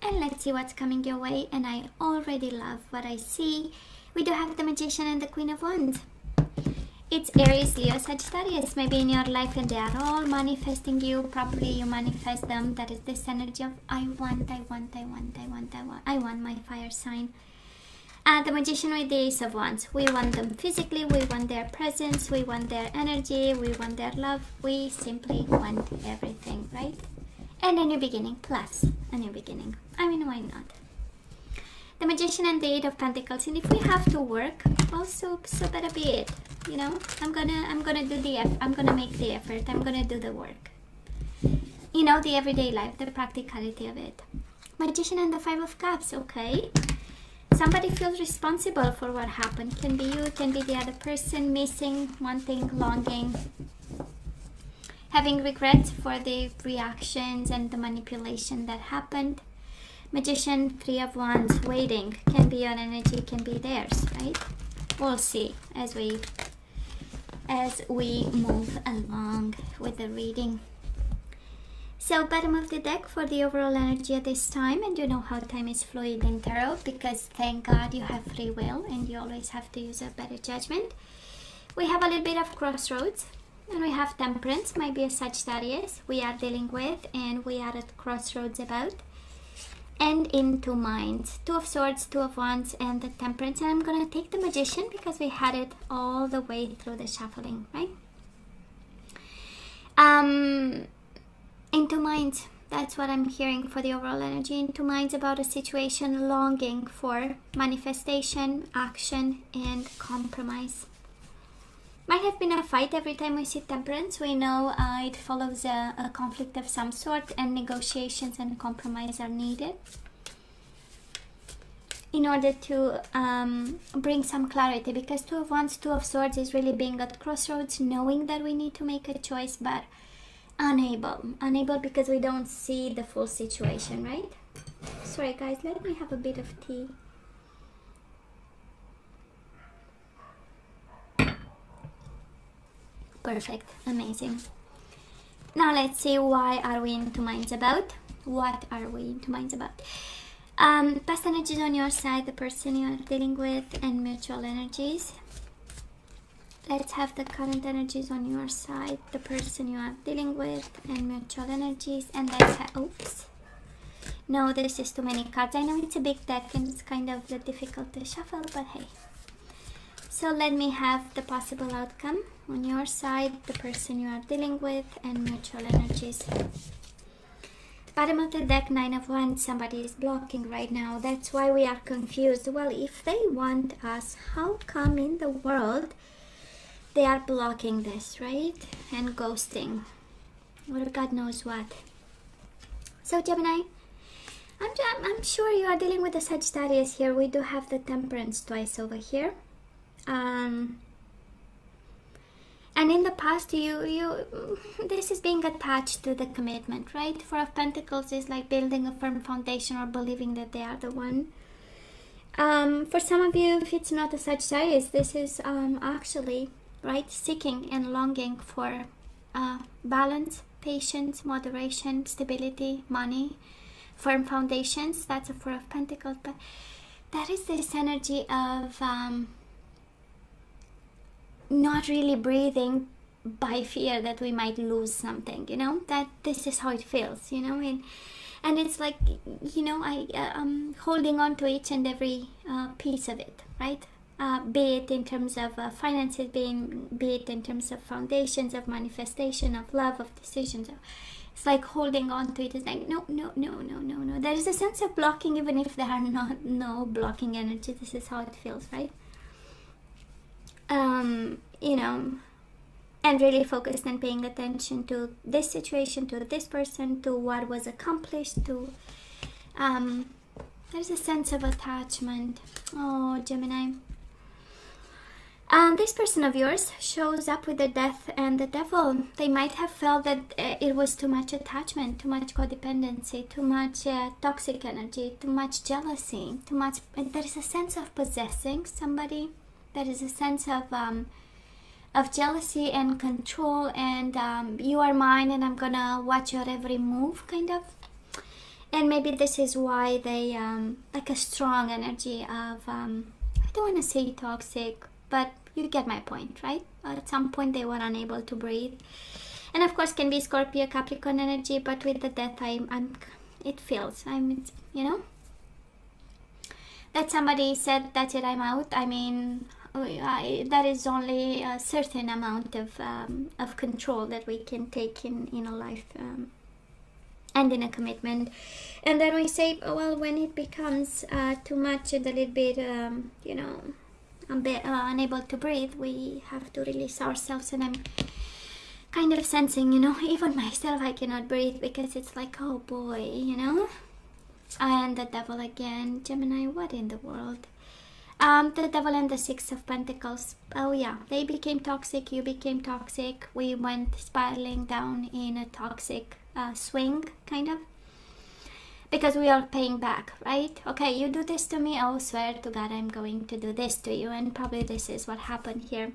And let's see what's coming your way. And I already love what I see. We do have the Magician and the Queen of Wands. It's Aries, Leo, Sagittarius, maybe in your life, and they are all manifesting you. Probably you manifest them. That is this energy of I want my fire sign. The Magician with the Ace of Wands. We want them physically, we want their presence, we want their energy, we want their love. We simply want everything, right? And a new beginning, plus a new beginning. I mean, why not? The Magician and the Eight of Pentacles. And if we have to work, also, so better be it. You know, I'm gonna do the effort. I'm gonna make the effort. I'm gonna do the work. You know, the everyday life, the practicality of it. Magician and the Five of Cups. Okay. Somebody feels responsible for what happened. Can be you, can be the other person, missing, wanting, longing, having regrets for the reactions and the manipulation that happened. Magician, Three of Wands, waiting. Can be your energy, can be theirs, right? We'll see as we move along with the reading. So bottom of the deck for the overall energy at this time, and you know how time is fluid in tarot, because thank God you have free will and you always have to use a better judgment. We have a little bit of crossroads, and we have Temperance, might be a Sagittarius we are dealing with, and we are at crossroads about. And in two minds, Two of Swords, Two of Wands, and the Temperance. And I'm gonna take the Magician because we had it all the way through the shuffling, right? In two minds, that's what I'm hearing for the overall energy. In two minds about a situation, longing for manifestation, action, and compromise. Might have been a fight every time we see Temperance. We know it follows a conflict of some sort, and negotiations and compromise are needed in order to bring some clarity, because Two of Wands, Two of Swords is really being at crossroads, knowing that we need to make a choice, but unable because we don't see the full situation, right? Sorry guys, let me have a bit of tea. Perfect, amazing. Now let's see, why are we in two minds about? What are we in two minds about? Past energies on your side, the person you are dealing with, and mutual energies. Let's have the current energies on your side, the person you are dealing with, and mutual energies. And let's have, oops. No, this is too many cards. I know it's a big deck and it's kind of difficult to shuffle, but hey. So let me have the possible outcome on your side, the person you are dealing with, and mutual energies. Bottom of the deck, Nine of Wands. Somebody is blocking right now. That's why we are confused. Well, if they want us, how come in the world they are blocking this, right? And ghosting, or God knows what. So Gemini, I'm sure you are dealing with the Sagittarius here. We do have the Temperance twice over here. And in the past, this is being attached to the commitment, right? Four of Pentacles is like building a firm foundation or believing that they are the one. For some of you, if it's not a Sagittarius, this is actually, right, seeking and longing for balance, patience, moderation, stability, money, firm foundations. That's a Four of Pentacles, but that is this energy of not really breathing by fear that we might lose something, you know, that this is how it feels, you know, and it's like, you know, I'm holding on to each and every piece of it, right? Be it in terms of finances, be it in terms of foundations, of manifestation, of love, of decisions. It's like holding on to it. It's like, no. There is a sense of blocking, even if there are no blocking energy. This is how it feels, right? You know, and really focused and paying attention to this situation, to this person, to what was accomplished, to there's a sense of attachment. Oh, Gemini. This person of yours shows up with the Death and the Devil. They might have felt that it was too much attachment, too much codependency, too much toxic energy, too much jealousy, too much. There is a sense of possessing somebody. There is a sense of jealousy and control, and you are mine and I'm gonna watch your every move, kind of. And maybe this is why they like a strong energy of I don't want to say toxic, but you get my point, right? At some point they were unable to breathe. And of course can be Scorpio, Capricorn energy, but with the death it feels you know, that somebody said, that's it, I'm out. I mean, that is only a certain amount of control that we can take in a life and in a commitment. And then we say, well, when it becomes too much and a little bit, you know, unable to breathe, we have to release ourselves. And I'm kind of sensing, you know, even myself, I cannot breathe, because it's like, oh boy, you know. And the devil again, Gemini, what in the world? The devil and the Six of Pentacles. Oh yeah, they became toxic, you became toxic. We went spiraling down in a toxic swing, kind of. Because we are paying back, right? Okay, you do this to me, oh, swear to God, I'm going to do this to you. And probably this is what happened here.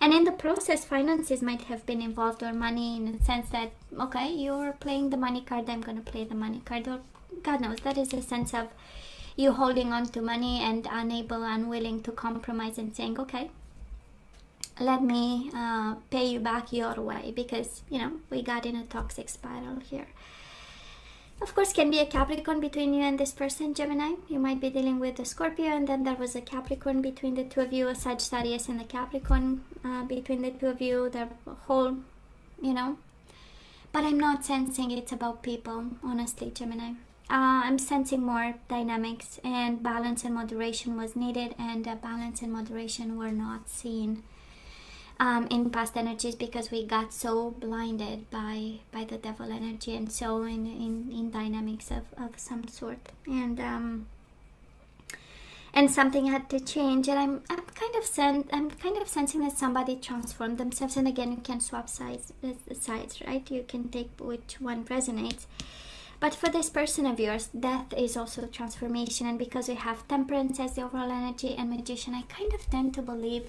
And in the process, finances might have been involved, or money, in the sense that, okay, you're playing the money card, I'm going to play the money card. Or God knows, that is a sense of you holding on to money and unwilling to compromise and saying, okay, let me pay you back your way, because, you know, we got in a toxic spiral here. Of course, can be a Capricorn between you and this person, Gemini. You might be dealing with a Scorpio, and then there was a Capricorn between the two of you, a Sagittarius and a Capricorn between the two of you. The whole, you know. But I'm not sensing it's about people, honestly, Gemini. I'm sensing more dynamics, and balance and moderation was needed, and balance and moderation were not seen in past energies, because we got so blinded by the devil energy, and so in dynamics of some sort, and something had to change. And I'm kind of sensing that somebody transformed themselves. And again, you can swap sides, right? You can take which one resonates. But for this person of yours, death is also transformation. And because we have Temperance as the overall energy and Magician, I kind of tend to believe,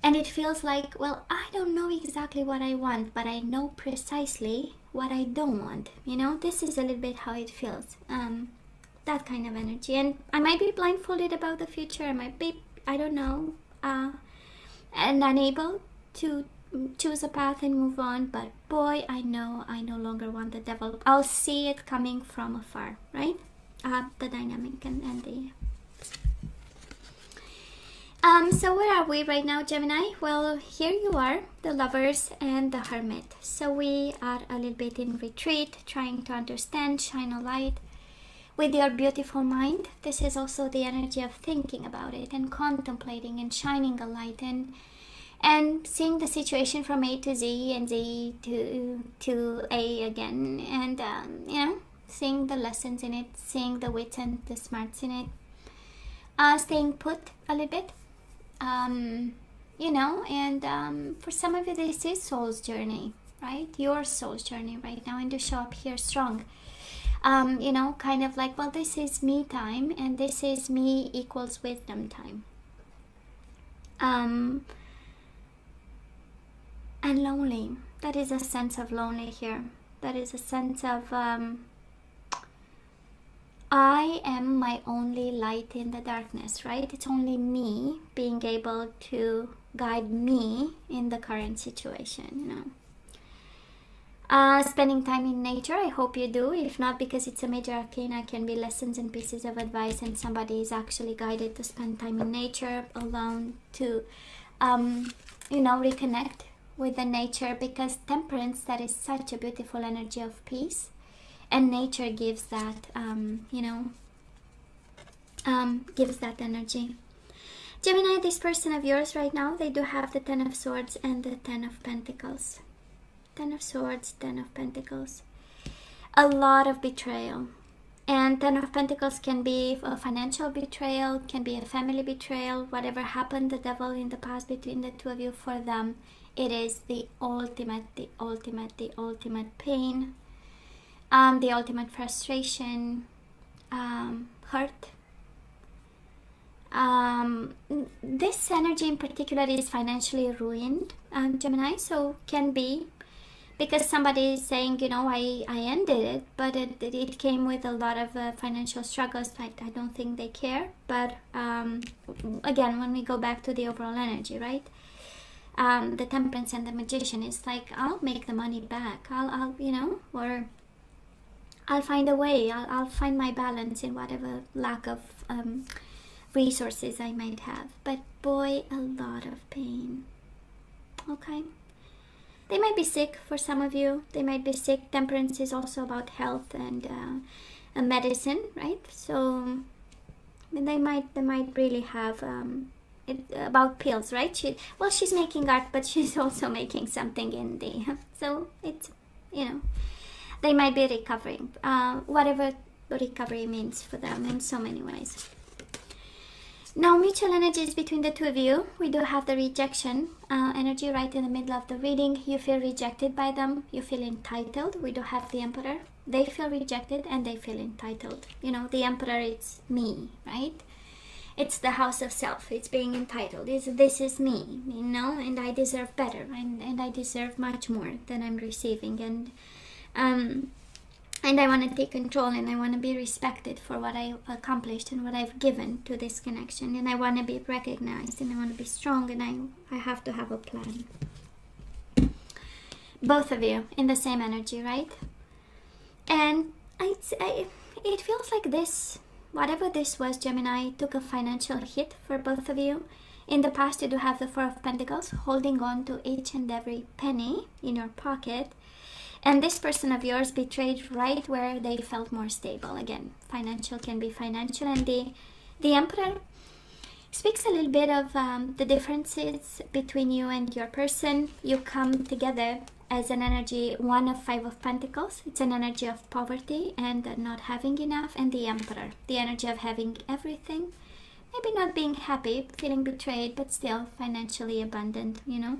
and it feels like, well, I don't know exactly what I want, but I know precisely what I don't want. You know, this is a little bit how it feels. That kind of energy. And I might be blindfolded about the future. I might be, I don't know, and unable to choose a path and move on. But boy, I know I no longer want the devil. I'll see it coming from afar, right? The dynamic and the... So where are we right now, Gemini? Well, here you are, the Lovers and the Hermit. So we are a little bit in retreat, trying to understand, shine a light with your beautiful mind. This is also the energy of thinking about it and contemplating and shining a light and seeing the situation from A to Z and Z to A again, and you know, seeing the lessons in it, seeing the wits and the smarts in it, staying put a little bit. You know, and for some of you, this is soul's journey, right? Your soul's journey right now, and to show up here strong. You know, kind of like, well, this is me time, and this is me equals wisdom time. And lonely. That is a sense of lonely here. That is a sense of I am my only light in the darkness, right? It's only me being able to guide me in the current situation, you know. Spending time in nature, I hope you do. If not, because it's a major arcana, can be lessons and pieces of advice, and somebody is actually guided to spend time in nature alone to, you know, reconnect with the nature, because Temperance, that is such a beautiful energy of peace. And nature gives that, you know, gives that energy. Gemini, this person of yours right now, they do have the Ten of Swords and the Ten of Pentacles. Ten of Swords, Ten of Pentacles. A lot of betrayal. And Ten of Pentacles can be a financial betrayal, can be a family betrayal. Whatever happened, the devil in the past between the two of you, for them, it is the ultimate pain. The ultimate frustration, hurt. This energy in particular is financially ruined, Gemini, so can be because somebody is saying, you know, I ended it, but it came with a lot of financial struggles. I don't think they care. But again, when we go back to the overall energy, right? The Temperance and the Magician is like, I'll make the money back. I'll you know, or I'll find a way. I'll find my balance in whatever lack of resources I might have. But boy, a lot of pain. Okay. They might be sick for some of you. They might be sick. Temperance is also about health and medicine, right? So they might really have about pills, right? She's making art, but she's also making something in the so it's, you know, they might be recovering, whatever recovery means for them in so many ways. Now, mutual energies between the two of you. We do have the rejection energy right in the middle of the reading. You feel rejected by them. You feel entitled. We do have the Emperor. They feel rejected and they feel entitled. You know, the Emperor, it's me, right? It's the house of self. It's being entitled. This is me, you know, and I deserve better, and I deserve much more than I'm receiving, and I want to take control, and I want to be respected for what I've accomplished and what I've given to this connection, and I want to be recognized, and I want to be strong, and I have to have a plan. Both of you in the same energy, right? And it feels like this, whatever this was, Gemini, took a financial hit for both of you. In the past, you do have the Four of Pentacles, holding on to each and every penny in your pocket. And this person of yours betrayed right where they felt more stable. Again, financial can be financial. And the Emperor speaks a little bit of the differences between you and your person. You come together as an energy, one of Five of Pentacles. It's an energy of poverty and not having enough. And the Emperor, the energy of having everything. Maybe not being happy, feeling betrayed, but still financially abundant, you know.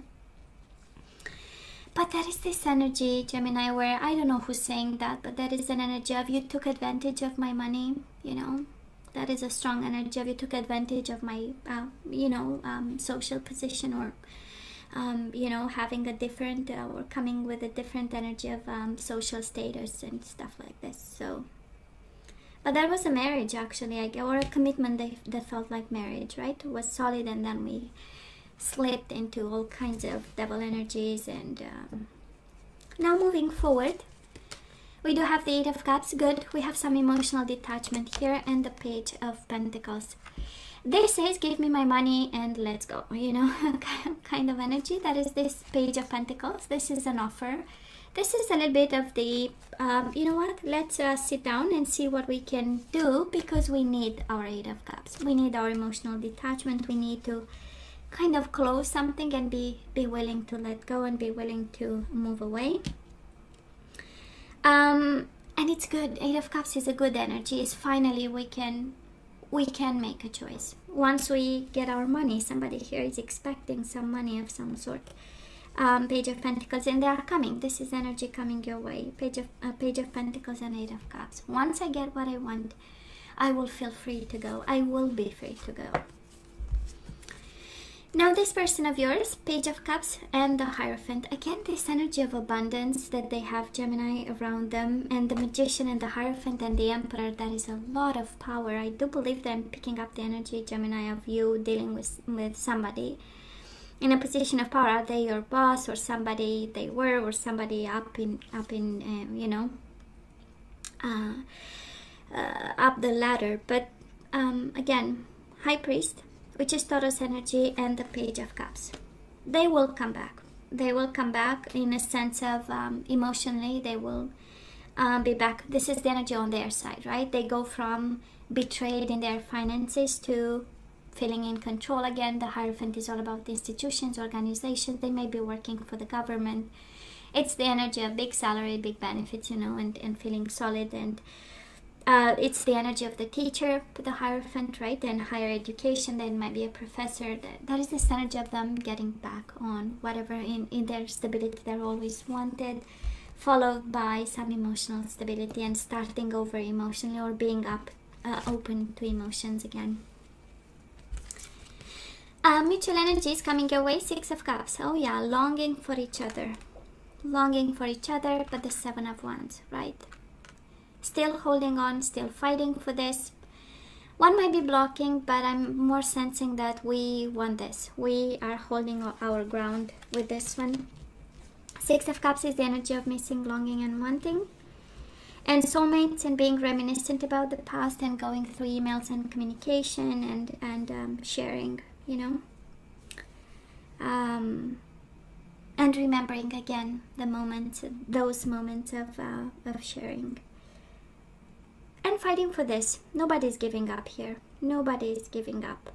But there is this energy, Gemini, where I don't know who's saying that, but there is an energy of you took advantage of my money, you know. That is a strong energy of you took advantage of my, social position, or, having a different, or coming with a different energy of social status and stuff like this. So, but there was a marriage actually, or a commitment that felt like marriage, right? It was solid, and then we slipped into all kinds of devil energies. And now moving forward, we do have the Eight of Cups. Good. We have some emotional detachment here, and the Page of Pentacles. This says, give me my money and let's go, you know, kind of energy. That is this Page of Pentacles. This is an offer. This is a little bit of the, you know what, let's sit down and see what we can do, because we need our Eight of Cups. We need our emotional detachment. We need to kind of close something and be willing to let go and be willing to move away. And it's good. Eight of Cups is a good energy. It's finally we can make a choice. Once we get our money, somebody here is expecting some money of some sort. Page of Pentacles, and they are coming. This is energy coming your way. Page of Pentacles and Eight of Cups. Once I get what I want, I will feel free to go. I will be free to go. Now this person of yours, Page of Cups and the Hierophant. Again, this energy of abundance that they have, Gemini, around them. And the Magician and the Hierophant and the Emperor. That is a lot of power. I do believe that I'm picking up the energy, Gemini, of you dealing with somebody in a position of power. Are they your boss, or somebody they were, or somebody up the ladder? But again, High Priest, which is Taurus energy, and the Page of Cups. They will come back. They will come back in a sense of emotionally. They will be back. This is the energy on their side, right? They go from betrayed in their finances to feeling in control again. The Hierophant is all about institutions, organizations. They may be working for the government. It's the energy of big salary, big benefits, you know, and feeling solid. And it's the energy of the teacher, the Hierophant, right? And higher education. Then might be a professor. That is this energy of them getting back on whatever in their stability they're always wanted, followed by some emotional stability and starting over emotionally, or being open to emotions again. Mutual energy is coming your way. Six of Cups. Oh yeah, longing for each other. longing for each other, but the Seven of Wands, right? Still holding on, still fighting for this. One might be blocking, but I'm more sensing that we want this. We are holding our ground with this one. Six of Cups is the energy of missing, longing, and wanting. And soulmates, and being reminiscent about the past, and going through emails and communication, and sharing, you know. And remembering again the moments, those moments of sharing. And fighting for this. Nobody's giving up here. Nobody's giving up.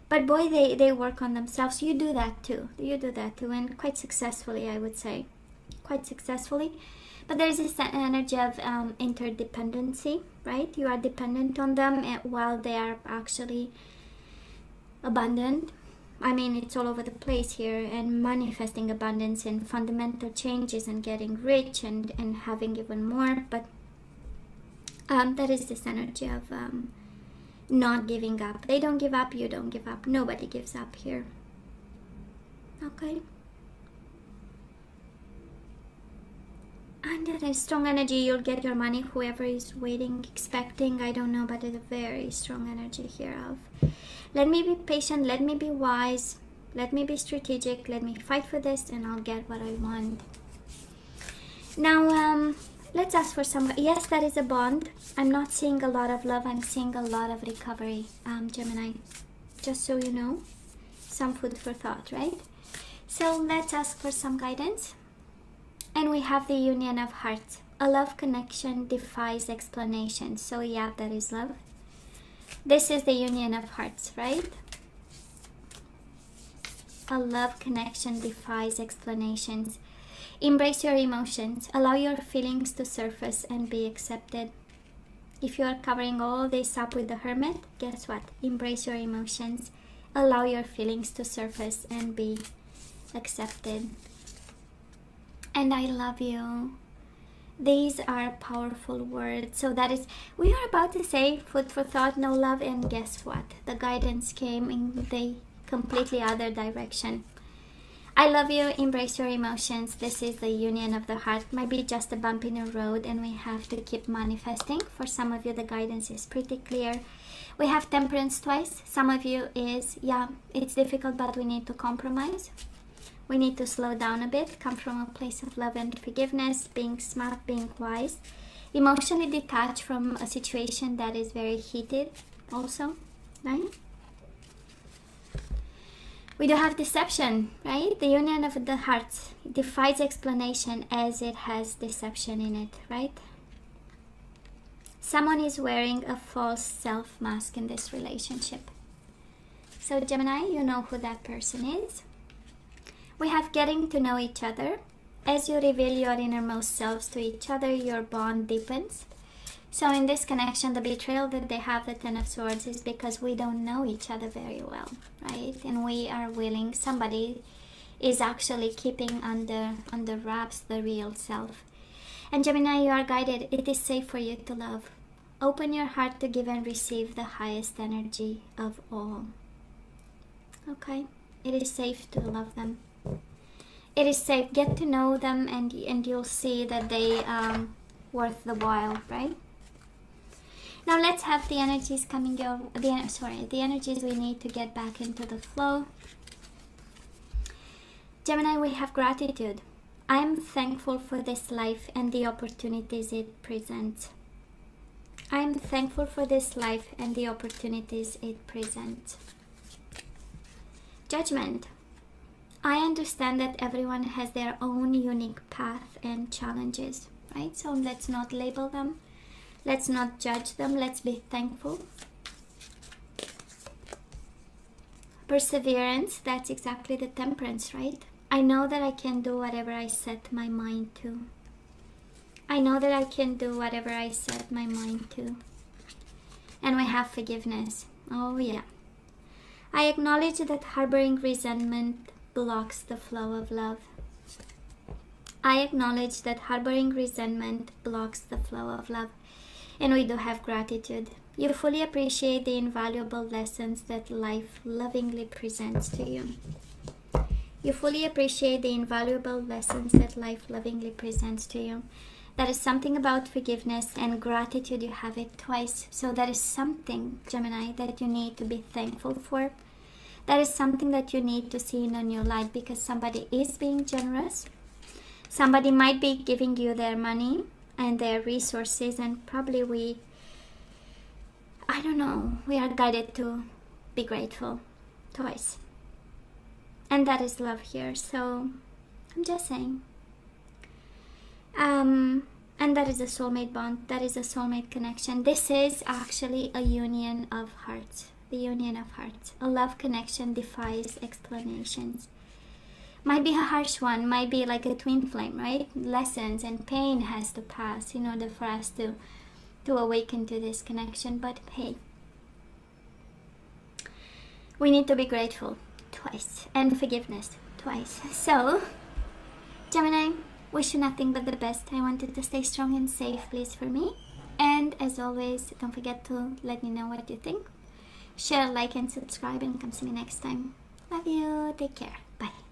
But boy, they work on themselves. You do that too. You do that too, and quite successfully, I would say. Quite successfully. But there's this energy of interdependency, right? You are dependent on them while they are actually abundant. I mean, it's all over the place here, and manifesting abundance and fundamental changes and getting rich and having even more. But that is this energy of not giving up. They don't give up, you don't give up. Nobody gives up here. Okay. And that is strong energy. You'll get your money, whoever is waiting, expecting, I don't know, but it's a very strong energy here of let me be patient, let me be wise, let me be strategic, let me fight for this, and I'll get what I want. Now, let's ask for some. Yes, that is a bond. I'm not seeing a lot of love. I'm seeing a lot of recovery, Gemini. Just so you know, some food for thought, right? So let's ask for some guidance. And we have the Union of Hearts. A love connection defies explanation. So yeah, that is love. This is the Union of Hearts, right? A love connection defies explanations. Embrace your emotions. Allow your feelings to surface and be accepted. If you are covering all this up with the Hermit, guess what? Embrace your emotions. Allow your feelings to surface and be accepted. And I love you. These are powerful words. So that is, we are about to say food for thought, no love, and guess what? The guidance came in the completely other direction. I love you. Embrace your emotions. This is the Union of the Heart. Might be just a bump in the road, and we have to keep manifesting. For some of you, the guidance is pretty clear. We have Temperance twice. Some of you is, yeah, it's difficult, but we need to compromise. We need to slow down a bit, come from a place of love and forgiveness, being smart, being wise, emotionally detached from a situation that is very heated also, right? We do have deception, right? The Union of the Hearts defies explanation as it has deception in it, right? Someone is wearing a false self mask in this relationship. So Gemini, you know who that person is. We have getting to know each other. As you reveal your innermost selves to each other, your bond deepens. So in this connection, the betrayal that they have, the Ten of Swords, is because we don't know each other very well, right? And we are willing, somebody is actually keeping under wraps the real self. And Gemini, you are guided. It is safe for you to love. Open your heart to give and receive the highest energy of all. Okay? It is safe to love them. It is safe. Get to know them, and you'll see that they are worth the while, right? Now let's have the energies coming your the energies we need to get back into the flow. Gemini, we have gratitude. I am thankful for this life and the opportunities it presents. I am thankful for this life and the opportunities it presents. Judgment. I understand that everyone has their own unique path and challenges, right? So let's not label them. Let's not judge them. Let's be thankful. Perseverance, that's exactly the Temperance, right? I know that I can do whatever I set my mind to. I know that I can do whatever I set my mind to. And we have forgiveness. Oh yeah. I acknowledge that harboring resentment blocks the flow of love. I acknowledge that harboring resentment blocks the flow of love. And we do have gratitude. You fully appreciate the invaluable lessons that life lovingly presents to you. You fully appreciate the invaluable lessons that life lovingly presents to you. That is something about forgiveness and gratitude. You have it twice. So that is something, Gemini, that you need to be thankful for. That is something that you need to see in a new light, because somebody is being generous. Somebody might be giving you their money and their resources, and probably we are guided to be grateful twice. And that is love here. So I'm just saying. And that is a soulmate bond. That is a soulmate connection. This is actually a union of hearts. The union of hearts. A love connection defies explanations. Might be a harsh one. Might be like a twin flame, right? Lessons and pain has to pass in order for us to awaken to this connection. But hey, we need to be grateful twice. And forgiveness twice. So, Gemini, wish you nothing but the best. I want you to stay strong and safe, please, for me. And as always, don't forget to let me know what you think. Share, like, and subscribe, and come see me next time. Love you. Take care. Bye.